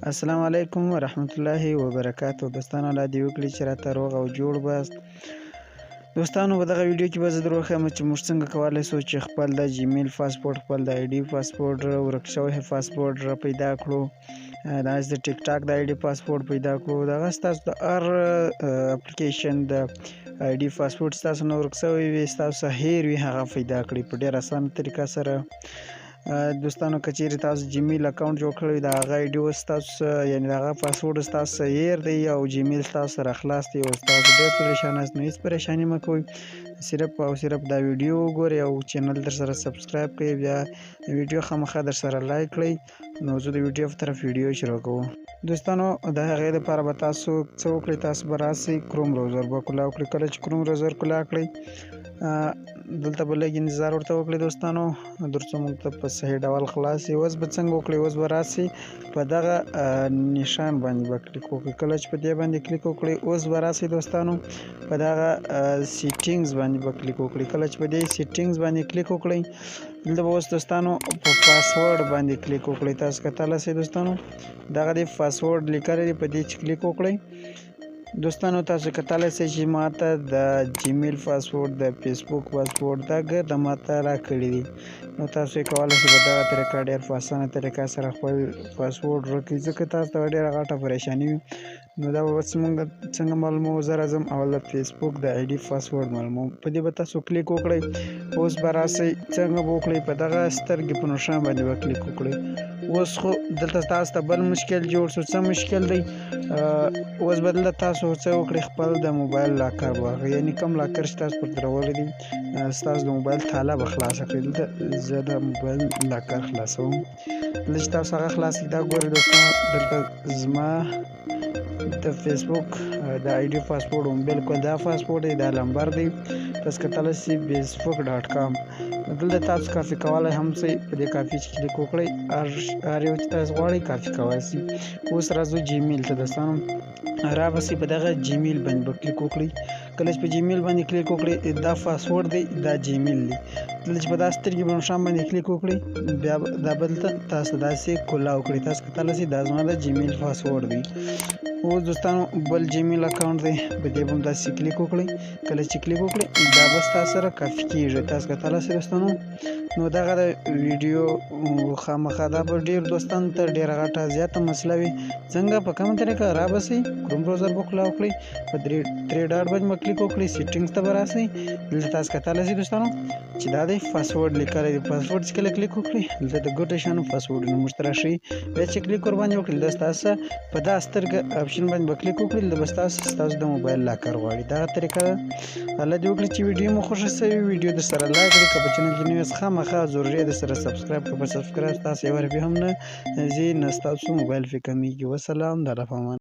السلام علیکم ورحمت الله وبرکاتو. دوستانو الله دې وکړي چې راته روغ او جوړ باست. دوستانو په دغه ویډیو کې به زه در وښیم چې موږ څنګه کولی شو چې خپل د جیمیل پاسورډ، خپل د آی ډي پاسورډ، ورک شوی پاسورډ را پیدا کړو. داسې د ټیک ټاک د آی ډي پاسورډ پیدا کړو. دغه ستاسو د هر اپلیکیشن د آی ډي پاسورډ ستاسو نه ورک شوی وي، ستاسو هیر وي، هغه پیدا کړئ په ډېر اسانه طریقه سره. دوستانو که چیرې تاسو جیمیل اکاونټ جوړ کړی د هغه آی ډي اوس ستاسو یعنې د هغه پاسورډ ستاسو هیر دی او جیمیل ستاسو سره خلاص دی او تاسو ډېر پریشان یاست، نو هېڅ پریشاني مه کوئ. صرف او صرف دا ویډیو وګورئ او چینل در سره سبسکرایب کړئ، بیا ویډیو خامخا در سره لایک کړئ. نو زه د ویډیو په طرف ویډیو شروع کوم. دوستانو د هغې دپاره به تاسو څه وکړئ، تاسو به راسئ کروم براوزر به کلا وکړئ. کله چې کروم براوزر کلا کړئ دلته به لږ انتظار ورته وکړئ دوستانو تر څو موږ ته په صحیح ډول خلاص شي. اوس به څنګه وکړئ، اوس به راسئ په دغه نشان باندې به کلیک وکړئ. کله چې په دې باندې کلیک وکړئ اوس به راسئ دوستانو په دغه سیټینګز باندې به کلیک وکړئ. کله چې په دې سیټینګز باندې کلیک وکړئ دلته به اوس دوستانو په پاسورډ باندې کلیک وکړئ. تاسو کتلی شئ دوستانو دغه د پاسورډ لیکلی دی، په دې چې کلیک وکړئ دوستانو تاسو کتلی شئ چې ماته د جیمیل پاسورډ، د فیسبوک پاسورډ دا ګرده ماته راکړي دي. نو تاسو یې کولی شئ په دغه طریقه ډېر په اسانه طریقه سره خپل پاسورډ ورک کړئ، ځکه تاسو ته ډېره غټه پریشاني وي. نو دا به موږ څنګه معلوموو، زه راځم اول د فیسبوک د آی ډي پاسورډ معلوموم. په دې به تاسو کلیک وکړئ. اوس به راسئ څنګه به وکړئ، په دغه سترګې په نښان باندې به کلیک وکړئ. اوس خو دلته تاسو ته بل مشکل جوړ شو. څه مشکل دی؟ اوس به دلته تاسو څه وکړئ، خپل د موبایل لاکر به واخلئ، یعنې کوم لاکر چې تاسو پرې درولی دی ستاسو د موبایل تاله به خلاصه کړئ. دلته زه د موبایل لاکر خلاصوم. دلته چې تاسو هغه خلاص کړئ دا ګورئ دوستانو دلته زما د فیسبوک د آی ډي پاسورډ بالکل دا پاسورډ دی، دا نمبر دی، تاسو کتلی شئ facebook.com. دلته تاسو کافي کولی هم شئ، په دې کافي چې کلیک وکړئ هر یو چې تاسو غواړئ کافي کولی شئ. اوس راځو جیمیل ته دوستانو، را به شئ په دغه جیمیل باندې به کلیک وکړئ. کله چې په جیمیل باندې کلیک وکړئ دا پاسورډ دی، دا جیمیل دی. دلته چې په دا سترګې په نښان باندې کلیک وکړئ بیا دا به دلته تاسو داسې کلا وکړئ. تاسو کتلی شئ دا زما د جیمیل پاسورډ دی. اوس دوستانو بل جیمیل اکاونټ دی، په دې به هم داسې کلیک وکړئ. کله چې کلیک وکړئ دا به ستاسو سره کافي کېږي. تاسو کتلی شئ دوستانو. نو دغه د ویډیو خامخا دا به ډېر دوستانو ته ډېره غټه زیاته مسله وي. څنګه په کومه طریقه را به شئ کروم براوزر به کلا وکړئ، په درې ډاټ باندې به کلیک وکړئ، سیټینګز ته به راسئ. دلته تاسو کتلی شئ دوستانو چې دا دی پاسورډ لیکلی دی. پاسورډ چې کله کلیک وکړئ دلته د ګوتو شانو پاسورډونه موږ ته راشي. بیا چې کلیک ورباندې وکړئ دلته ستاسو په دا سترګه اپشن باندې به کلیک وکړئ، دلته به ستاسو د موبایل لاکر غواړي. دغه طریقه ده. الله دې وکړي چې ویډیو مو خوښه شوې وي، ویډیو در سره لایک کړئ، که په چینل کې نوي یاست خامخا ضروري در سره سبسکرایب کړئ. په سبسکرایب ستاسو یو روپۍ هم نه ځي، نه ستاسو موبایل پرې کمیږي. وسلام، د الله په امان.